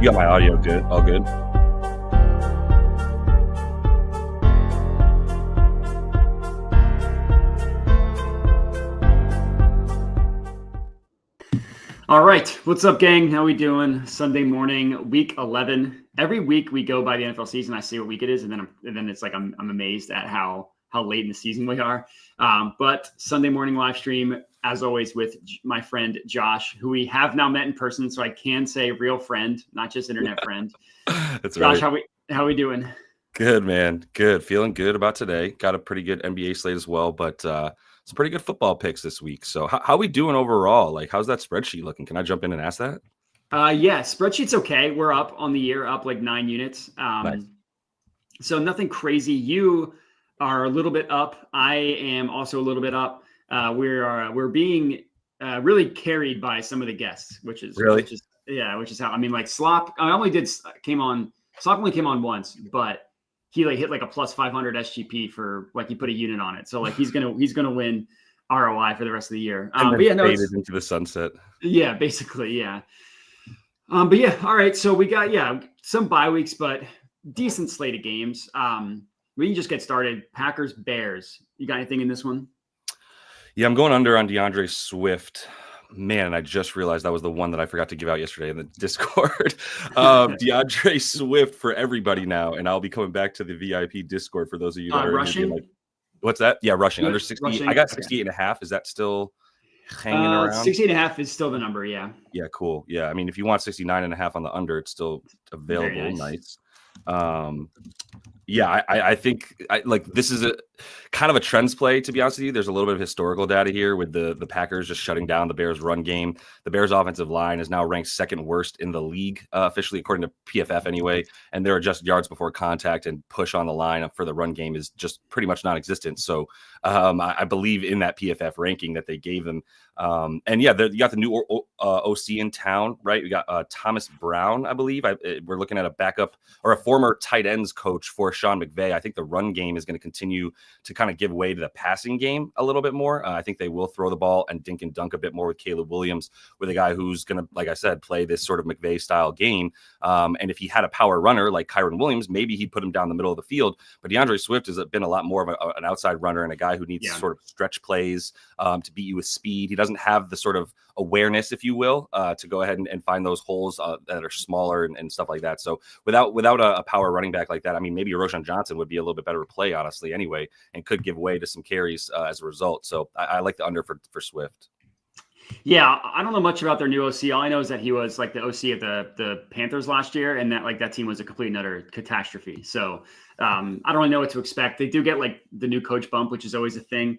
You got my audio good? All good? All right. What's up, gang? How we doing? Sunday morning, week 11. Every week we go by the NFL season. I see what week it is, and then it's like I'm amazed at how late in the season we are. But Sunday morning live stream, as always, with my friend Josh, who we have now met in person, so I can say real friend, not just internet friend. That's Josh, right. how we doing? Good, man. Good. Feeling good about today. Got a pretty good NBA slate as well, but some pretty good football picks this week. So how we doing overall? Like, how's that spreadsheet looking? Can I jump in and ask that? Yeah, spreadsheet's okay. We're up on the year, up like 9 units. Nice. So nothing crazy. You are a little bit up. I am also a little bit up. We're being really carried by some of the guests, which is how, I mean, like Slop. Slop only came on once, but he like hit like a plus 500 SGP for like he put a unit on it. So like he's gonna win ROI for the rest of the year. But yeah, no, faded into the sunset. Yeah, basically, yeah. But yeah, all right. So we got some bye weeks, but decent slate of games. We can just get started. Packers, Bears. You got anything in this one? Yeah, I'm going under on DeAndre Swift. Man, I just realized that was the one that I forgot to give out yesterday in the Discord. DeAndre Swift for everybody now, and I'll be coming back to the VIP Discord for those of you that are rushing. Like, what's that? Yeah, rushing under 60. Rushing. I got 68.5. Is that still hanging around? 68.5 is still the number. Yeah. Yeah, cool. Yeah, I mean, if you want 69.5 on the under, it's still available. Nice. Yeah, I think this is a kind of a trends play, to be honest with you. There's a little bit of historical data here with the Packers just shutting down the Bears run game. The Bears offensive line is now ranked second worst in the league, officially, according to PFF anyway. And their adjusted yards before contact and push on the line for the run game is just pretty much non-existent. So I believe in that PFF ranking that they gave them. And yeah, you got the new OC in town, right? We got Thomas Brown, I believe. We're looking at a backup or a former tight ends coach for Sean McVay. I think the run game is going to continue to kind of give way to the passing game a little bit more. I think they will throw the ball and dink and dunk a bit more with Caleb Williams, with a guy who's going to, like I said, play this sort of McVay style game. And if he had a power runner like Kyron Williams, maybe he'd put him down the middle of the field. But DeAndre Swift has been a lot more of an outside runner and a guy who needs sort of stretch plays to beat you with speed. He doesn't have the sort of awareness, if you will, to go ahead and find those holes that are smaller and stuff like that. So without a power running back like that, I mean, maybe Roshan Johnson would be a little bit better play, honestly, anyway, and could give way to some carries as a result. So I like the under for Swift. Yeah, I don't know much about their new OC. All I know is that he was like the OC of the Panthers last year, and that team was a complete and utter catastrophe. So I don't really know what to expect. They do get like the new coach bump, which is always a thing.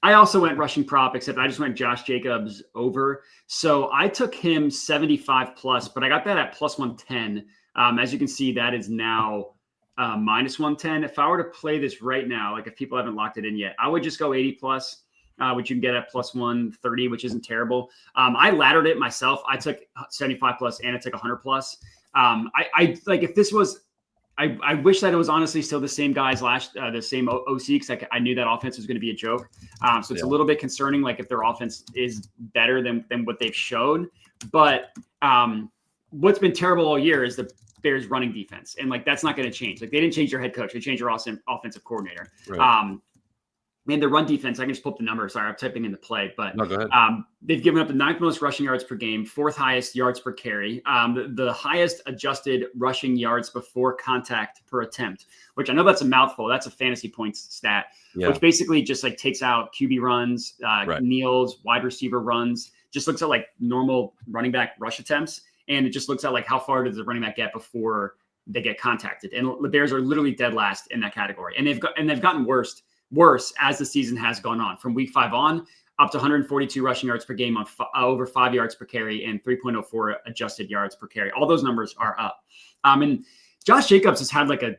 I also went rushing prop, except I just went Josh Jacobs over. So I took him 75 plus, but I got that at plus 110. As you can see, that is now minus 110. If I were to play this right now, like if people haven't locked it in yet, I would just go 80 plus, which you can get at plus 130, which isn't terrible. I laddered it myself. I took 75 plus and I took 100 plus. I like if this was, I wish that it was honestly still the same guys the same OC, because I knew that offense was going to be a joke. So it's a little bit concerning, like if their offense is better than what they've shown. But what's been terrible all year is the Bears running defense. And like, that's not going to change. Like they didn't change their head coach. They changed their offensive coordinator. Right. Man, the run defense, I can just pull up the number. Sorry, I'm typing in the play, but no, go ahead. They've given up the 9th most rushing yards per game, 4th highest yards per carry, the highest adjusted rushing yards before contact per attempt, which I know that's a mouthful. That's a fantasy points stat, which basically just like takes out QB runs, kneels, wide receiver runs, just looks at like normal running back rush attempts. And it just looks at like how far does the running back get before they get contacted. And the Bears are literally dead last in that category. And they've gotten worse as the season has gone on, from week 5 on up to 142 rushing yards per game on over 5 yards per carry and 3.04 adjusted yards per carry. All those numbers are up. And Josh Jacobs has had like a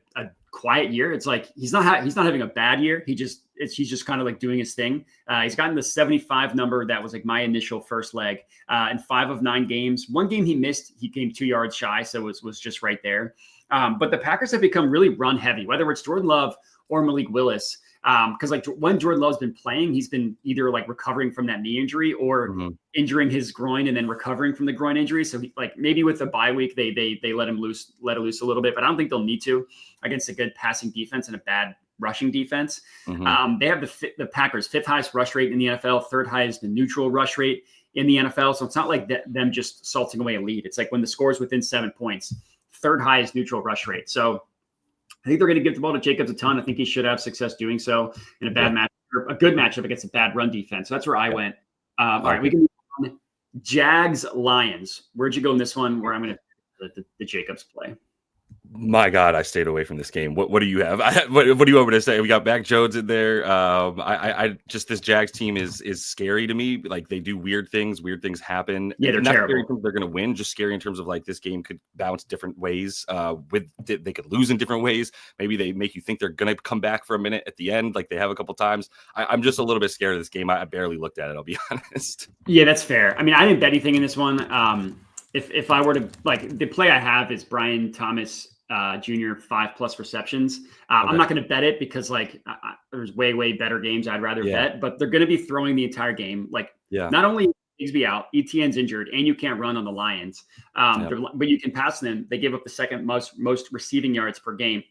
quiet year. It's like he's not having a bad year. He's just kind of like doing his thing. He's gotten the 75 number. That was like my initial first leg in 5 of 9 games. One game he missed, he came 2 yards shy. So it was just right there. But the Packers have become really run heavy, whether it's Jordan Love or Malik Willis. Because like when Jordan Love's been playing, he's been either like recovering from that knee injury or injuring his groin and then recovering from the groin injury. So like maybe with the bye week, they let it loose a little bit, but I don't think they'll need to against a good passing defense and a bad rushing defense. They have the Packers' 5th highest rush rate in the NFL, 3rd highest neutral rush rate in the NFL. So it's not like them just salting away a lead. It's like when the score is within 7 points, 3rd highest neutral rush rate. So I think they're going to give the ball to Jacobs a ton. I think he should have success doing so in a bad match, or a good matchup against a bad run defense. So that's where I went. All right, we can move on. Jags Lions. Where'd you go in this one? Where I'm going to the Jacobs play. My God, I stayed away from this game. What do you have? What do you want me to say? We got Mac Jones in there. I just this Jags team is scary to me. Like they do weird things happen. Yeah, they're not terrible. Scary they're going to win. Just scary in terms of like this game could bounce different ways. They could lose in different ways. Maybe they make you think they're going to come back for a minute at the end, like they have a couple times. I'm just a little bit scared of this game. I barely looked at it. I'll be honest. Yeah, that's fair. I mean, I didn't bet anything in this one. If I were to like the play I have is Brian Thomas Jr. 5+ receptions. Okay. I'm not going to bet it because like there's way better games I'd rather bet, but they're going to be throwing the entire game. Like not only Bigsby out, ETN's injured, and you can't run on the Lions, but you can pass them. They give up the 2nd most receiving yards per game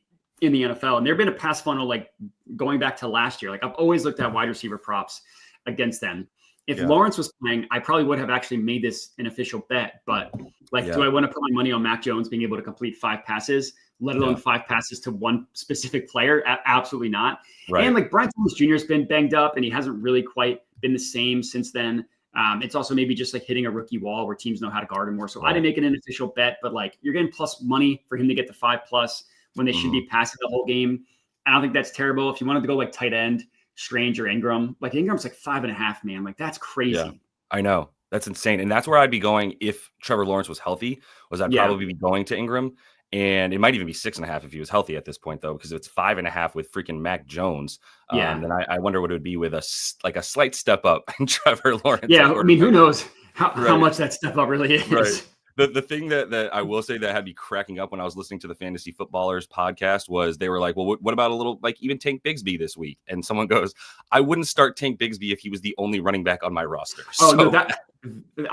in the NFL, and they've been a pass funnel like going back to last year. Like I've always looked at wide receiver props against them. If Lawrence was playing, I probably would have actually made this an official bet. But do I want to put my money on Mac Jones being able to complete 5 passes, let alone 5 passes to one specific player? Absolutely not. Right. And like Brian Thomas Jr. has been banged up, and he hasn't really quite been the same since then. It's also maybe just like hitting a rookie wall where teams know how to guard him more. So I didn't make it an official bet, but like you're getting plus money for him to get the 5+ when they should be passing the whole game. I don't think that's terrible. If you wanted to go like tight end, Strange or Ingram, like Ingram's like 5.5, man. Like that's crazy. Yeah, I know. That's insane. And that's where I'd be going if Trevor Lawrence was healthy, I'd probably be going to Ingram. And it might even be 6.5 if he was healthy at this point, though, because if it's 5.5 with freaking Mac Jones, then I wonder what it would be with a slight step up in Trevor Lawrence. Yeah, I mean, who knows how much that step up really is. Right. The thing that I will say that had me cracking up when I was listening to the Fantasy Footballers podcast was they were like, well, what about a little like even Tank Bigsby this week? And someone goes, I wouldn't start Tank Bigsby if he was the only running back on my roster. No, that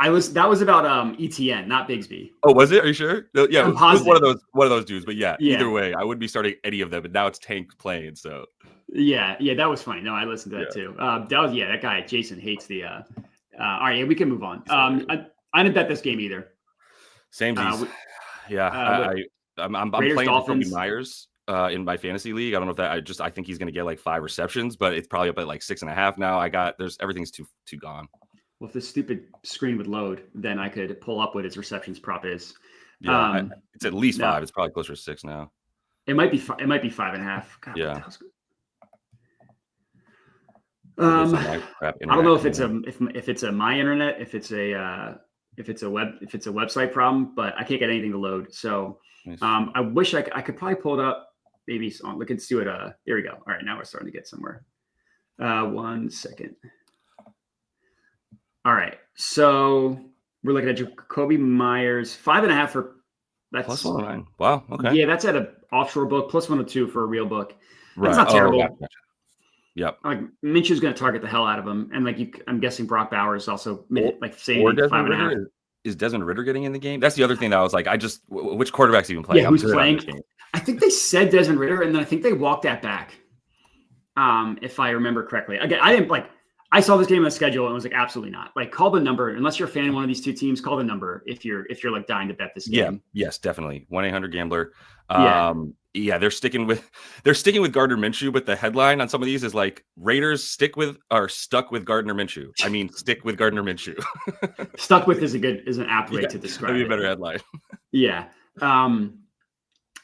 was about ETN, not Bigsby. Oh, was it? Are you sure? No, yeah, it was one of those dudes. But either way, I wouldn't be starting any of them. But now it's Tank playing. So yeah, that was funny. No, I listened to that too. That guy Jason hates the. All right, we can move on. I didn't bet this game either. Same. I'm playing Kobe Myers in my fantasy league. I don't know if I think he's going to get like 5 receptions, but it's probably up at like 6.5 now. Everything's too gone. Well, if this stupid screen would load, then I could pull up what his receptions prop is. Yeah, it's at least 5. It's probably closer to 6 now. It might be 5.5. God, yeah. I don't know if it's a my internet, if it's a website problem, but I can't get anything to load. So I wish I could probably pull it up. Maybe look and see what. There we go. All right, now we're starting to get somewhere. 1 second. All right, so we're looking at Jacoby Myers 5.5 for that's plus 109. Wow. Okay. Yeah, that's at an offshore book plus 102 for a real book. Right. That's not terrible. Gotcha. Yep. Like Minshew's going to target the hell out of him, and I'm guessing Brock Bowers also saying 5.5. Is Desmond Ridder getting in the game? That's the other thing that I was like, which quarterback's even playing? Yeah, who's playing? I think they said Desmond Ridder, and then I think they walked that back. If I remember correctly. Again, I saw this game on the schedule and was like, absolutely not. Like, call the number unless you're a fan of one of these two teams. Call the number if you're like dying to bet this game. Yeah, yes, definitely 1-800-GAMBLER. They're sticking with Gardner Minshew, but the headline on some of these is like Raiders stuck with Gardner Minshew. I mean, stick with Gardner Minshew. Stuck with is an apt way to describe it. That'd be a better headline. Yeah.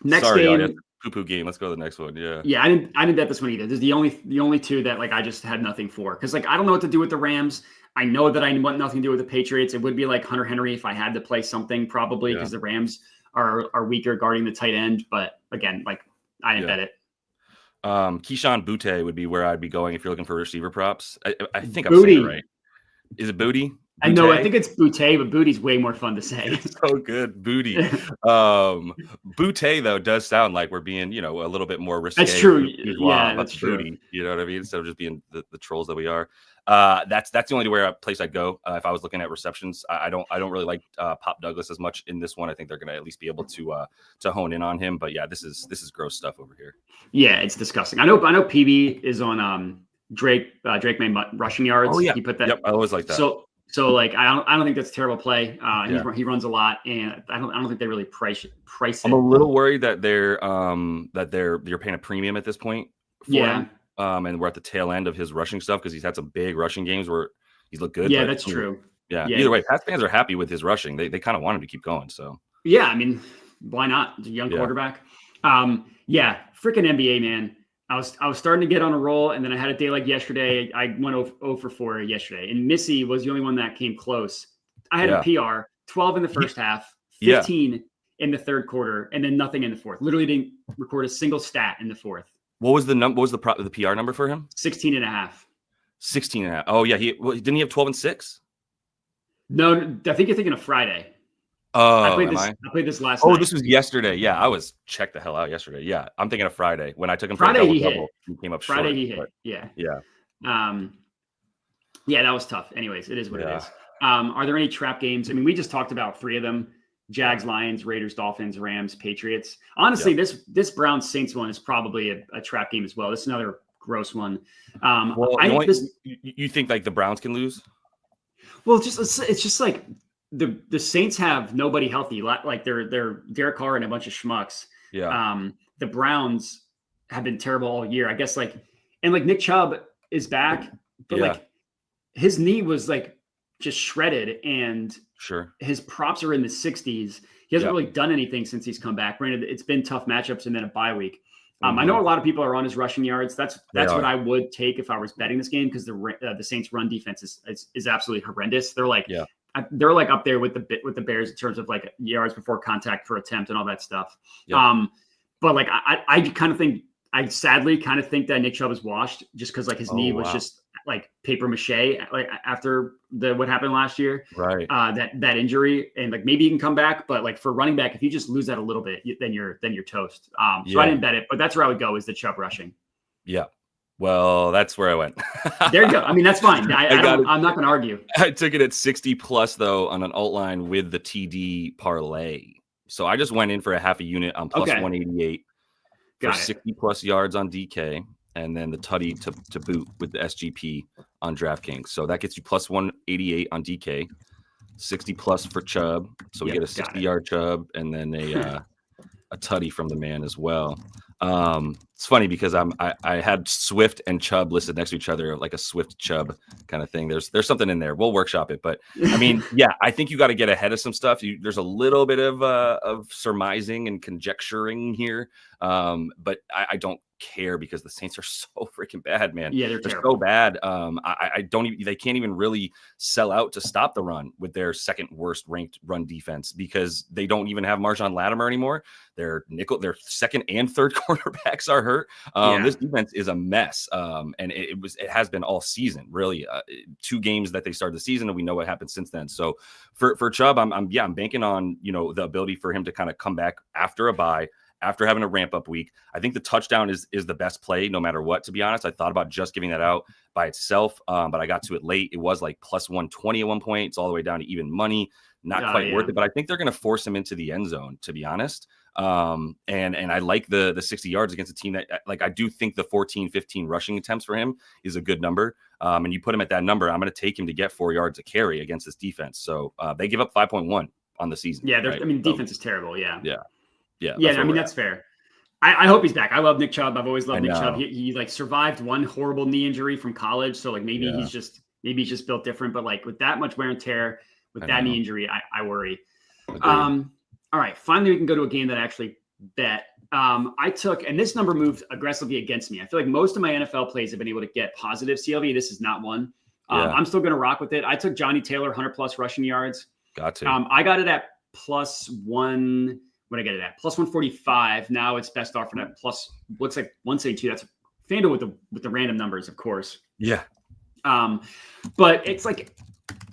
Next Sorry, game. Audience. Poo-poo game. Let's go to the next one. Yeah. Yeah, I didn't bet this one either. This is the only two that like I just had nothing for because like I don't know what to do with the Rams. I know that I want nothing to do with the Patriots. It would be like Hunter Henry if I had to play something probably because the Rams are weaker guarding the tight end. But again, like I didn't bet it. Keyshawn Boutte would be where I'd be going if you're looking for receiver props. I think I'm saying it right. Is it Booty? I know. I think it's Boutte, but Booty's way more fun to say. It's so good, Booty. Boutte though does sound like we're being, a little bit more risque. That's true. Yeah, that's true. Booty, you know what I mean? Instead of just being the trolls that we are. That's the only place I'd go if I was looking at receptions. I don't really like Pop Douglas as much in this one. I think they're going to at least be able to hone in on him. But yeah, this is gross stuff over here. Yeah, it's disgusting. I know PB is on Drake May rushing yards. Oh yeah, he put that. Yep, I always like that. So like I don't think that's a terrible play. He runs a lot, and I don't think they really price it. I'm a little worried that you're paying a premium at this point for him. And we're at the tail end of his rushing stuff because he's had some big rushing games where he's looked good. Yeah, that's true. Yeah. Either way, Pats fans are happy with his rushing. They kind of want him to keep going. So yeah, I mean, why not? He's a young quarterback. Freaking NBA, man. I was starting to get on a roll, and then I had a day like yesterday. I went 0 for 4 yesterday, and Missy was the only one that came close. I had a PR, 12 in the first half, 15 in the third quarter, and then nothing in the fourth. Literally didn't record a single stat in the fourth. What was the PR number for him? 16 and a half. 16 and a half. Oh yeah, didn't he have 12 and 6? No, I think you're thinking of Friday. Oh, I played this last night. Oh, this was yesterday. Yeah, I was checked the hell out yesterday. Yeah, I'm thinking of Friday when I took him for Friday. He came up Friday. short, He hit. Yeah. Yeah, that was tough. Anyways, it is what it is. Are there any trap games? I mean, we just talked about 3 of them: Jags, Lions, Raiders, Dolphins, Rams, Patriots. Honestly, this Browns Saints one is probably a trap game as well. This is another gross one. You think like the Browns can lose? Well, it's just like the Saints have nobody healthy. Like they're Derek Carr and a bunch of schmucks. Yeah. The Browns have been terrible all year. I guess and Nick Chubb is back, but his knee was just shredded, and sure, his props are in the 60s. He hasn't really done anything since he's come back. Granted, it's been tough matchups and then a bye week. I know a lot of people are on his rushing yards. That's what I would take if I was betting this game, because the Saints' run defense is absolutely horrendous. They're up there with the Bears in terms of yards before contact per attempt and all that stuff. Yeah. But I sadly kind of think that Nick Chubb is washed just because his knee was just paper mache after what happened last year. Right. That injury, and maybe he can come back, but for running back, if you just lose that a little bit, then you're toast. So I didn't bet it, but that's where I would go, is the Chubb rushing. Yeah. Well, that's where I went. There you go. I mean, that's fine. I'm not going to argue. I took it at 60 plus though on an alt line with the TD parlay. So I just went in for a half a unit on plus 188 for 60 plus yards on DK, and then the tutty to boot with the SGP on DraftKings. So that gets you plus 188 on DK, 60 plus for Chubb. So we get a 60-yard Chubb, and then a tutty from the man as well. It's funny because I had Swift and Chubb listed next to each other, like a Swift Chubb kind of thing. There's something in there. We'll workshop it, but I mean, I think you got to get ahead of some stuff. There's a little bit of surmising and conjecturing here, but I don't care because the Saints are so freaking bad, man. Yeah, they're so bad. They can't even really sell out to stop the run with their second worst ranked run defense, because they don't even have Marshawn Lattimore anymore. Their second and third cornerbacks are hurt. This defense is a mess. And it has been all season, really. 2 games that they started the season, and we know what happened since then. So for Chubb, I'm banking on, the ability for him to kind of come back after a bye, after having a ramp up week. I think the touchdown is the best play no matter what, to be honest. I thought about just giving that out by itself, but I got to it late. It was plus 120 at one point. It's all the way down to even money. Not quite worth it, but I think they're going to force him into the end zone, to be honest. And I like the 60 yards against a team that, I do think the 14-15 rushing attempts for him is a good number. And you put him at that number, I'm going to take him to get 4 yards a carry against this defense. So they give up 5.1 on the season. Yeah, defense is terrible. Yeah. Yeah. I mean, that's fair. I hope he's back. I love Nick Chubb. I've always loved Nick Chubb. He survived one horrible knee injury from college. So maybe he's just built different, but with that much wear and tear, with that knee injury, I worry. All right. Finally, we can go to a game that I actually bet. I took, and this number moved aggressively against me. I feel like most of my NFL plays have been able to get positive CLV. This is not one. I'm still going to rock with it. I took Johnny Taylor, 100 plus rushing yards. Got to. I got it at plus 1. What did I get it at? Plus 145. Now it's best offered at plus, looks like 172. That's FanDuel with the random numbers, of course. Yeah. But it's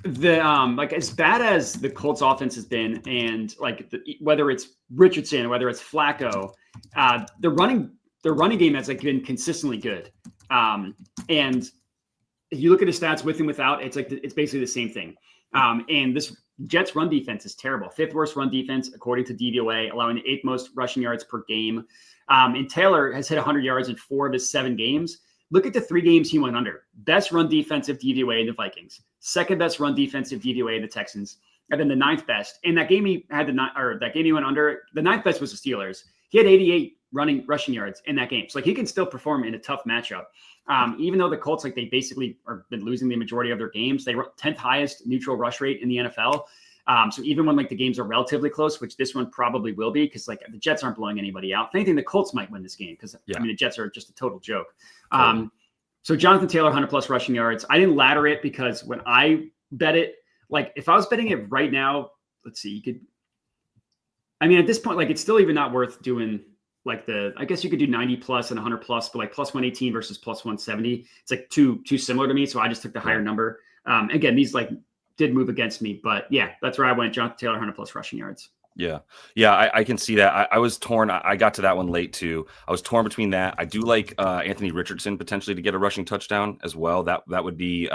Like as bad as the Colts offense has been, and like whether it's Richardson, whether it's Flacco, the running game has like been consistently good. And you look at his stats with and without, it's basically the same thing. And this Jets run defense is terrible. 5th worst run defense according to DVOA, allowing the 8th most rushing yards per game. And Taylor has hit 100 yards in 4 of his 7 games. Look at the 3 games he went under. Best run defensive DVOA in the Vikings. 2nd best run defensive DVOA in the Texans. And then the 9th best. And that game he had that game he went under, the 9th best was the Steelers. He had 88 rushing yards in that game. So like he can still perform in a tough matchup. Even though the Colts, like they basically are been losing the majority of their games, they were 10th highest neutral rush rate in the NFL. So even when like the games are relatively close, which this one probably will be, because like the Jets aren't blowing anybody out. If anything, the Colts might win this game because I mean the Jets are just a total joke. So Jonathan Taylor, 100+ rushing yards. I didn't ladder it because when I bet it, like if I was betting it right now, let's see, you could. I mean, at this point, like it's still even not worth doing like I guess you could do 90+ and 100+, but like +118 versus +170, it's like too similar to me. So I just took the higher number. Again, these like did move against me, but yeah, that's where I went. Jonathan Taylor, 100+ rushing yards. Yeah. I can see that. I was torn. I got to that one late too. I was torn between that. I do like Anthony Richardson potentially to get a rushing touchdown as well. That would be.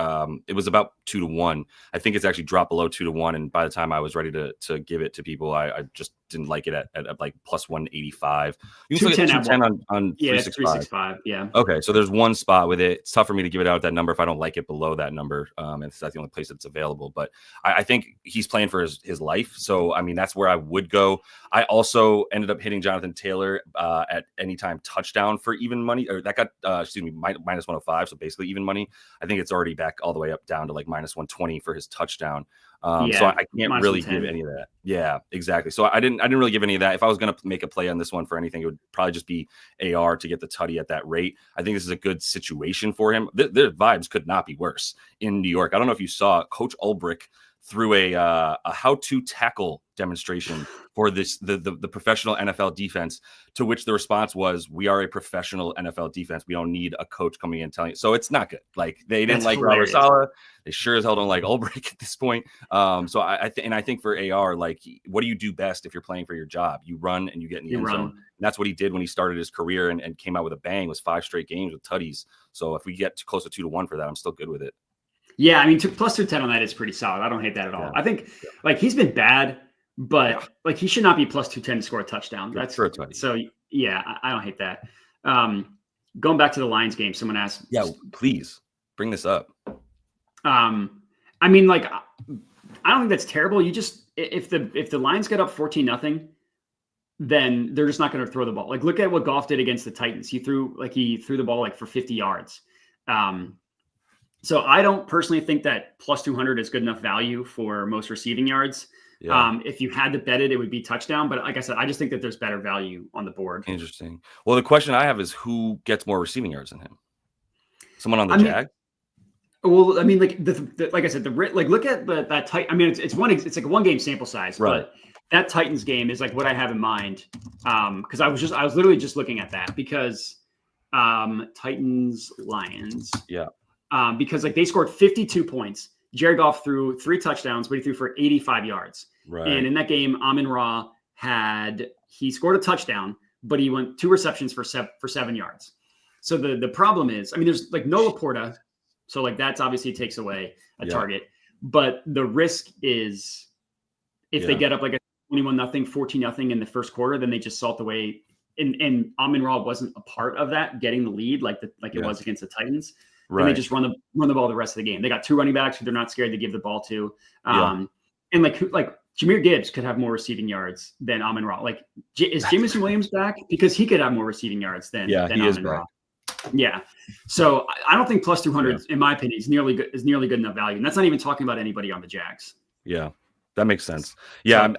It was about 2-1. I think it's actually dropped below 2-1. And by the time I was ready to give it to people, I just didn't like it at like +185. You can still get 210 on 365. Yeah. Okay, so there's one spot with it. It's tough for me to give it out at that number if I don't like it below that number. And that's the only place that's available. But I think he's playing for his life. So I mean, that's where I would go. I also ended up hitting Jonathan Taylor at anytime touchdown for even money, or that got minus 105. So basically even money. I think it's already back all the way up down to like minus 120 for his touchdown. So I can't really give any of that. Yeah, exactly. So I didn't really give any of that. If I was going to make a play on this one for anything, it would probably just be AR to get the tutty at that rate. I think this is a good situation for him. Their vibes could not be worse in New York. I don't know if you saw Coach Ulbrich through a how-to tackle demonstration for the professional NFL defense, to which the response was, "We are a professional NFL defense. We don't need a coach coming in and telling you." So it's not good. Like they didn't like Robert Saleh. They sure as hell don't like Ulbrich at this point. So I think for AR, like, what do you do best if you're playing for your job? You run and you get in the end zone. And that's what he did when he started his career and came out with a bang. It was 5 straight games with tutties. So if we get close to 2-1 for that, I'm still good with it. Yeah, I mean, +210 on that is pretty solid. I don't hate that at all. Yeah. I think like he's been bad, but like he should not be +210 to score a touchdown. That's for a touchdown. So yeah, I don't hate that. Going back to the Lions game, someone asked. Yeah, please bring this up. I mean, like, I don't think that's terrible. You just if the Lions get up 14-0, then they're just not going to throw the ball. Like, look at what Goff did against the Titans. He threw the ball like for 50 yards. So I don't personally think that +200 is good enough value for most receiving yards. Yeah. If you had to bet it, it would be touchdown. But like I said, I just think that there's better value on the board. Interesting. Well, the question I have is who gets more receiving yards than him? Someone on the Jag? Well, I mean, like like I said, look at that Titan. I mean, it's like a 1-game sample size, right? But that Titans game is like what I have in mind. Because I was literally just looking at that because Titans Lions. Yeah. Because like they scored 52 points. Jared Goff threw 3 touchdowns, but he threw for 85 yards. Right. And in that game, Amon-Ra he scored a touchdown, but he went 2 receptions for 7 yards. So the problem is, I mean, there's like no Laporta. So like that's obviously takes away a target. But the risk is if they get up like a 21-0, 14-0 in the first quarter, then they just salt away. And Amon-Ra wasn't a part of that, getting the lead like it was against the Titans. Right. And they just run the ball the rest of the game. They got 2 running backs who they're not scared to give the ball to. And like Jahmyr Gibbs could have more receiving yards than Amon-Ra. Like, is Jameson Williams back? Because he could have more receiving yards than Amon-Ra. Yeah. So I don't think +200, in my opinion, is nearly good enough value. And that's not even talking about anybody on the Jags. Yeah. That makes sense. Yeah,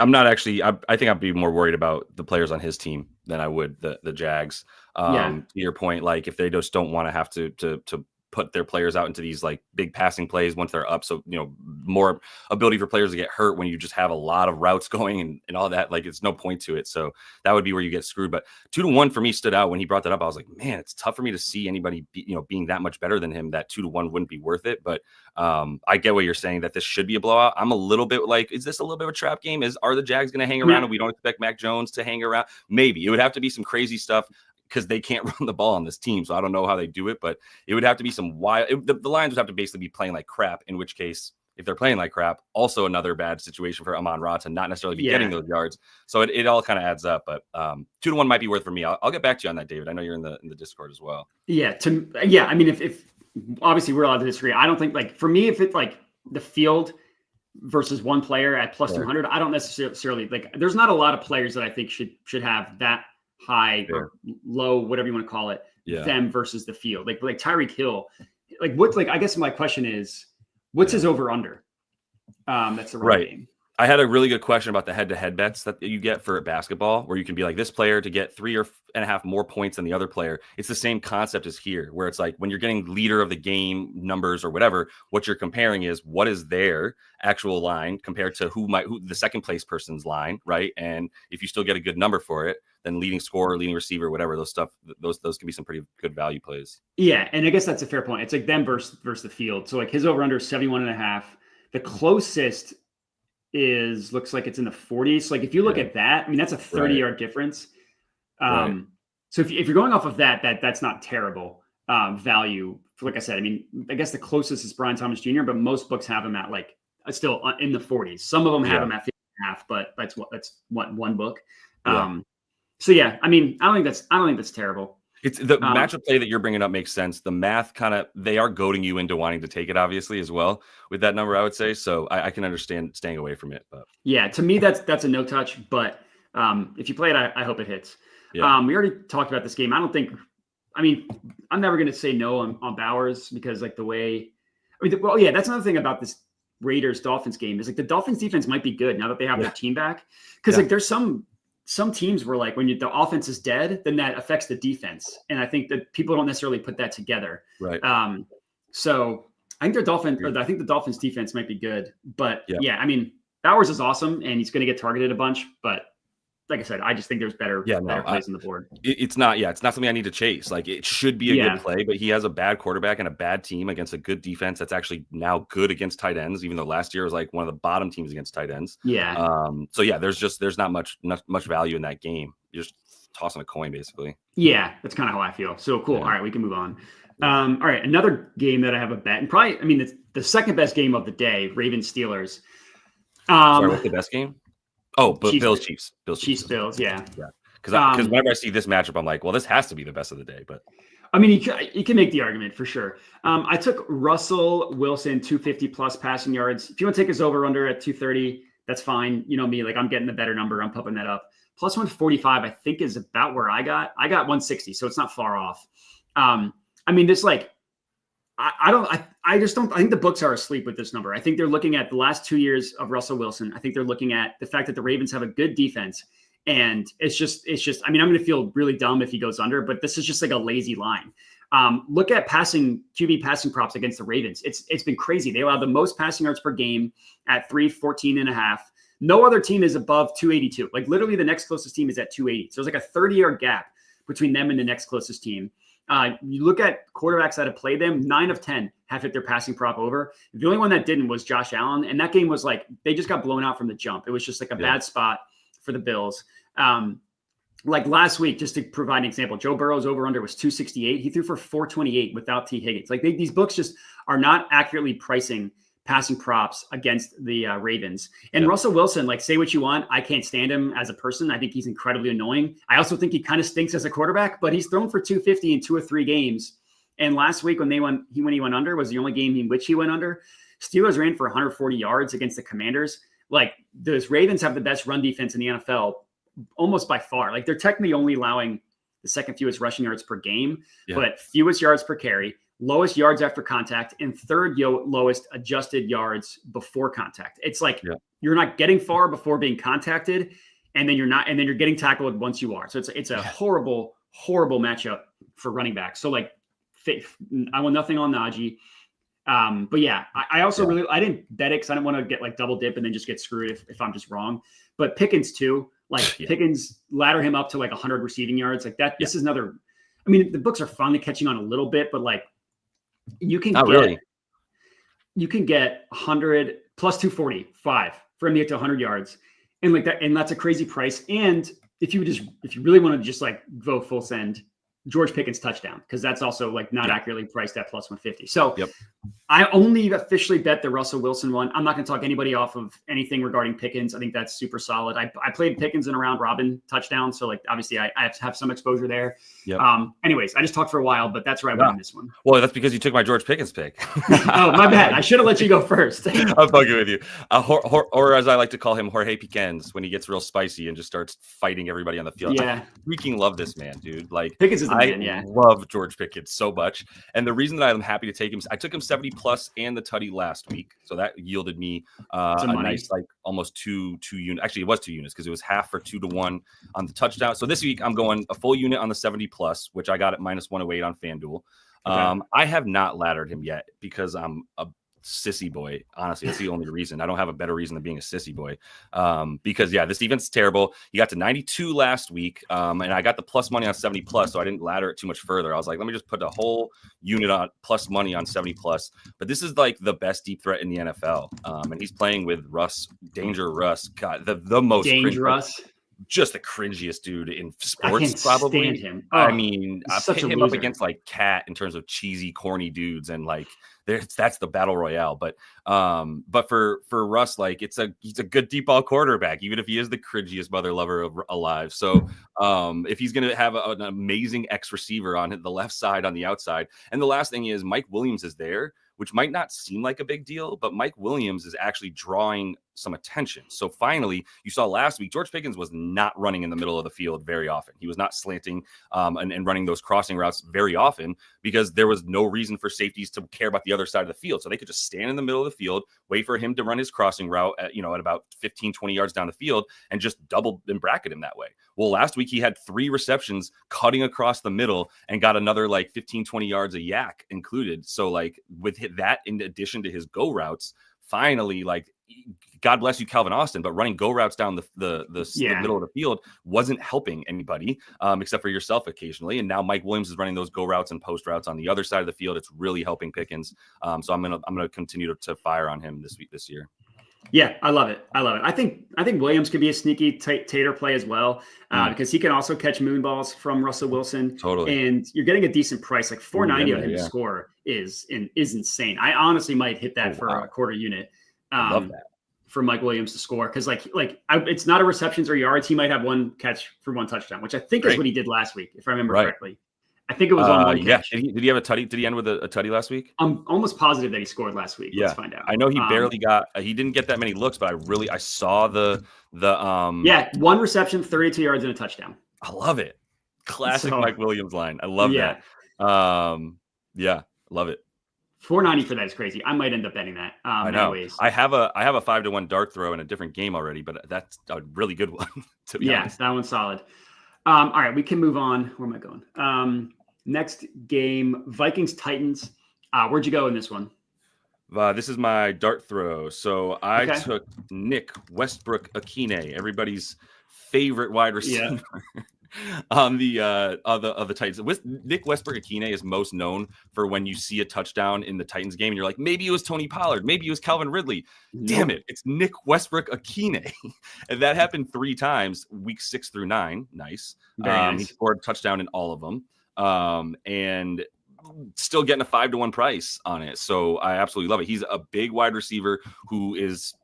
I'm not actually. I think I'd be more worried about the players on his team than I would the Jags. To your point, like if they just don't want to have to put their players out into these like big passing plays once they're up. So, more ability for players to get hurt when you just have a lot of routes going and all that. Like, it's no point to it. So that would be where you get screwed. But 2-1 for me stood out when he brought that up. I was like, man, it's tough for me to see anybody being that much better than him. That 2-1 wouldn't be worth it. But I get what you're saying, that this should be a blowout. I'm a little bit like, is this a little bit of a trap game? Are the Jags going to hang around and we don't expect Mac Jones to hang around? Maybe it would have to be some crazy stuff, because they can't run the ball on this team. So I don't know how they do it, but it would have to be some wild. The Lions would have to basically be playing like crap, in which case, if they're playing like crap, also another bad situation for Amon-Ra to not necessarily be getting those yards. So it all kind of adds up, but 2-1 might be worth for me. I'll get back to you on that, David. I know you're in the Discord as well. Yeah. I mean, if obviously we're allowed to disagree. I don't think, like, for me, if it's like the field versus one player at plus 300, I don't necessarily like, there's not a lot of players that I think should have that high or low, whatever you want to call it, them versus the field. Like Tyreek Hill, like what's like, I guess my question is, what's his over under? That's the right game. I had a really good question about the head-to-head bets that you get for basketball, where you can be like, this player to get 3.5 more points than the other player. It's the same concept as here, where it's like when you're getting leader of the game numbers or whatever, what you're comparing is what is their actual line compared to who the second place person's line, right? And if you still get a good number for it, then leading scorer, leading receiver, whatever, those can be some pretty good value plays. Yeah, and I guess that's a fair point. It's like them versus the field. So like his over under is 71.5. The closest looks like it's in the 40s. Like if you look at that, I mean, that's a 30-yard difference. So if you're going off of that's not terrible value. Like I said, I mean, I guess the closest is Brian Thomas Jr., but most books have him at like still in the 40s. Some of them have him at 50.5, but that's one book. So yeah, I mean, I don't think that's terrible. It's the matchup play that you're bringing up makes sense. The math they are goading you into wanting to take it, obviously, as well with that number, I would say. So I can understand staying away from it. But yeah, to me, that's a no touch. But if you play it, I hope it hits. Yeah. We already talked about this game. I'm never going to say no on Bowers, because like the way, that's another thing about this Raiders Dolphins game is like the Dolphins defense might be good now that they have their team back. Because like there's some teams where like when the offense is dead, then that affects the defense. And I think that people don't necessarily put that together. Right. So I think the Dolphins defense might be good, but I mean, Bowers is awesome and he's going to get targeted a bunch, but like I said, I just think there's better plays on the board. It's not something I need to chase. Like, it should be a good play, but he has a bad quarterback and a bad team against a good defense that's actually now good against tight ends, even though last year was like one of the bottom teams against tight ends. Yeah. So yeah, there's not much value in that game. You're just tossing a coin, basically. Yeah, that's kind of how I feel. So cool. Yeah. All right, we can move on. All right, another game that I have a bet, and probably, I mean, the second best game of the day, Ravens Steelers. Sorry, what's the best game? Oh, but Bills. Yeah. Because whenever I see this matchup, I'm like, well, this has to be the best of the day. But I mean, you can make the argument for sure. I took Russell Wilson 250 plus passing yards. If you want to take his over under at 230, that's fine. You know me, like I'm getting the better number. I'm pumping that up. Plus 145, I think, is about where I got 160, so it's not far off. I mean, this like, I think the books are asleep with this number. I think they're looking at the last 2 years of Russell Wilson. I think they're looking at the fact that the Ravens have a good defense. And it's just, I mean, I'm going to feel really dumb if he goes under, but this is just like a lazy line. Look at QB passing props against the Ravens. It's been crazy. They allow the most passing yards per game at 314.5. No other team is above 282. Like literally the next closest team is at 280. So there's like a 30-yard gap between them and the next closest team. You look at quarterbacks that have played them, 9 of 10 have hit their passing prop over. The only one that didn't was Josh Allen. And that game was like, they just got blown out from the jump. It was just like a bad spot for the Bills. Like last week, just to provide an example, Joe Burrow's over under was 268. He threw for 428 without T. Higgins. Like these books just are not accurately pricing passing props against the Ravens. And Russell Wilson, like, say what you want, I can't stand him as a person. I think he's incredibly annoying. I also think he kind of stinks as a quarterback, but he's thrown for 250 in 2 or 3 games. And last week when he went under was the only game in which he went under. Steelers ran for 140 yards against the Commanders. Like, those Ravens have the best run defense in the NFL almost by far. Like, they're technically only allowing the second fewest rushing yards per game, but fewest yards per carry, lowest yards after contact, and third lowest adjusted yards before contact. It's like you're not getting far before being contacted, and then you're getting tackled once you are. So it's a horrible, horrible matchup for running backs. So like I want nothing on Najee. But yeah, I also really, I didn't bet it because I didn't want to get like double dip and then just get screwed if I'm just wrong. But Pickens too, like Pickens ladder him up to like 100 receiving yards like that. This is another, I mean, the books are finally catching on a little bit, but like you can you can get 100 plus 245 for him to get to 100 yards. And like that, and that's a crazy price. And if you really want to just like vote full send, George Pickens touchdown, because that's also like not accurately priced at plus 150. So I only officially bet the Russell Wilson one. I'm not going to talk anybody off of anything regarding Pickens. I think that's super solid. I played Pickens in a round robin touchdown. So like, obviously I have to have some exposure there. Anyways, I just talked for a while, but that's where I went on this one. Well, that's because you took my George Pickens pick. Oh, my bad. I should have let you go first. I'm fucking with you. Or as I like to call him, Jorge Pickens, when he gets real spicy and just starts fighting everybody on the field. Yeah. I freaking love this man, dude. Like Pickens is the man, yeah. Love George Pickens so much. And the reason that I'm happy to take him, I took him 70 plus and the tutty last week. So that yielded me a nice, like almost two units. Actually, it was 2 units because it was half for 2-1 on the touchdown. So this week I'm going a full unit on the 70 plus, which I got at minus 108 on FanDuel. I have not laddered him yet because I'm a sissy boy. Honestly, that's the only reason. I don't have a better reason than being a sissy boy. Because this defense is terrible. You got to 92 last week, and I got the plus money on 70 plus, so I didn't ladder it too much further. I was like, let me just put a whole unit on plus money on 70 plus. But this is like the best deep threat in the NFL, and he's playing with Russ, Danger Russ. God, the most dangerous. Just the cringiest dude in sports, I can't probably. Stand him. I mean, I've such hit him up against like Cat in terms of cheesy, corny dudes, and like that's the battle royale. But for Russ, like he's a good deep ball quarterback, even if he is the cringiest mother lover alive. So if he's gonna have an amazing X receiver on the left side, on the outside, and the last thing is Mike Williams is there, which might not seem like a big deal, but Mike Williams is actually drawing some attention. So finally, you saw last week, George Pickens was not running in the middle of the field very often. He was not slanting and running those crossing routes very often because there was no reason for safeties to care about the other side of the field. So they could just stand in the middle of the field, wait for him to run his crossing route at about 15, 20 yards down the field and just double and bracket him that way. Well, last week he had 3 receptions cutting across the middle and got another like 15, 20 yards of yak included. So like with that, in addition to his go routes, finally, like, God bless you, Calvin Austin, but running go routes down the middle of the field wasn't helping anybody except for yourself occasionally. And now Mike Williams is running those go routes and post routes on the other side of the field. It's really helping Pickens. So I'm gonna continue to fire on him this year. Yeah, I love it. I think Williams could be a sneaky tater play as well because he can also catch moon balls from Russell Wilson. Totally. And you're getting a decent price. Like $4.90 on him to score is insane. I honestly might hit that for a quarter unit. I love that. For Mike Williams to score because it's not a receptions or yards. He might have 1 catch for 1 touchdown, which I think is what he did last week, if I remember correctly. I think it was on 1 catch. Did he have a tutty? Did he end with a tutty last week? I'm almost positive that he scored last week. Let's find out. I know he barely got. He didn't get that many looks, but I saw the 1 reception, 32 yards and a touchdown. I love it. Classic Mike Williams line. I love that. Love it. $4.90 for that is crazy. I might end up betting that. I know. Anyways. I have a 5-1 dart throw in a different game already, but that's a really good one. To be honest, that one's solid. All right, we can move on. Where am I going? Next game, Vikings Titans. Where'd you go in this one? This is my dart throw. So I took Nick Westbrook-Ikhine, everybody's favorite wide receiver. On the Titans. Nick Westbrook-Ikhine is most known for when you see a touchdown in the Titans game and you're like, maybe it was Tony Pollard, maybe it was Calvin Ridley. Damn it, it's Nick Westbrook-Ikhine. And that happened 3 times, weeks 6 through 9. Nice. He scored a touchdown in all of them. And still getting a 5-1 price on it. So I absolutely love it. He's a big wide receiver who is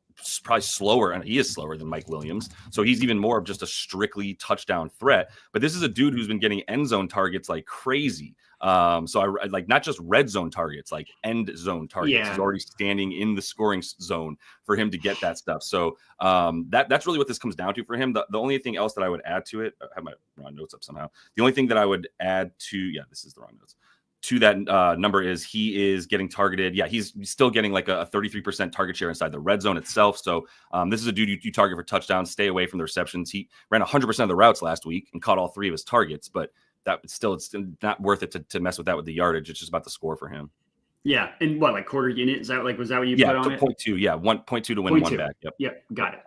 probably slower, and he is slower than Mike Williams. So he's even more of just a strictly touchdown threat. But this is a dude who's been getting end zone targets like crazy. So I like not just red zone targets, like end zone targets. He's already standing in the scoring zone for him to get that stuff. So that's really what this comes down to for him. The only thing else that I would add to it, I have my wrong notes up somehow. The only thing that I would add to, this is the wrong notes. To that number is he is getting targeted. Yeah, he's still getting like a 33% target share inside the red zone itself. So this is a dude you target for touchdowns, stay away from the receptions. He ran 100% of the routes last week and caught all 3 of his targets, but it's not worth it to mess with that with the yardage. It's just about the score for him. Yeah, and what, like quarter unit? Is that like, was that what you Yeah, put on it? 0.2. Yeah, 1.2 to win 1 back. Yep, got it.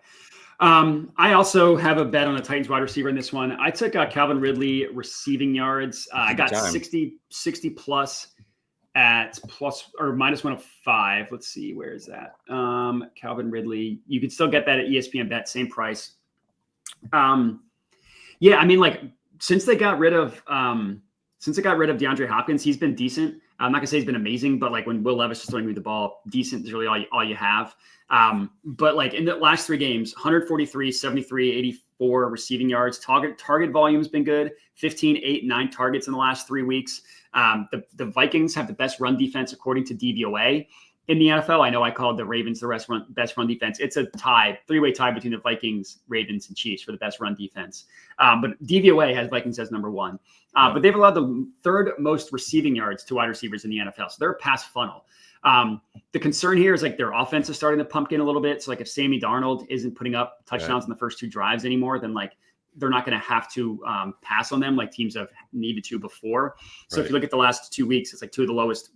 I also have a bet on the Titans wide receiver in this one. I took Calvin Ridley receiving yards. I got 60 plus at plus or minus 105. Let's see, where is that? Calvin Ridley. You can still get that at ESPN Bet, same price. Yeah, I mean, like since they got rid of DeAndre Hopkins, he's been decent. I'm not gonna say he's been amazing, but like when Will Levis is throwing you the ball, decent is really all you have. But like in the last 3 games, 143, 73, 84 receiving yards. Target volume's been good. 15, 8, 9 targets in the last 3 weeks. The Vikings have the best run defense according to DVOA in the NFL. I know I called the Ravens the best run defense. It's a tie, 3-way tie between the Vikings, Ravens, and Chiefs for the best run defense. But DVOA has Vikings as number 1. But they've allowed the 3rd most receiving yards to wide receivers in the NFL. So they're a pass funnel. The concern here is like their offense is starting to pumpkin a little bit. So like if Sammy Darnold isn't putting up touchdowns in the first 2 drives anymore, then like they're not going to have to pass on them like teams have needed to before. So if you look at the last 2 weeks, it's like 2 of the lowest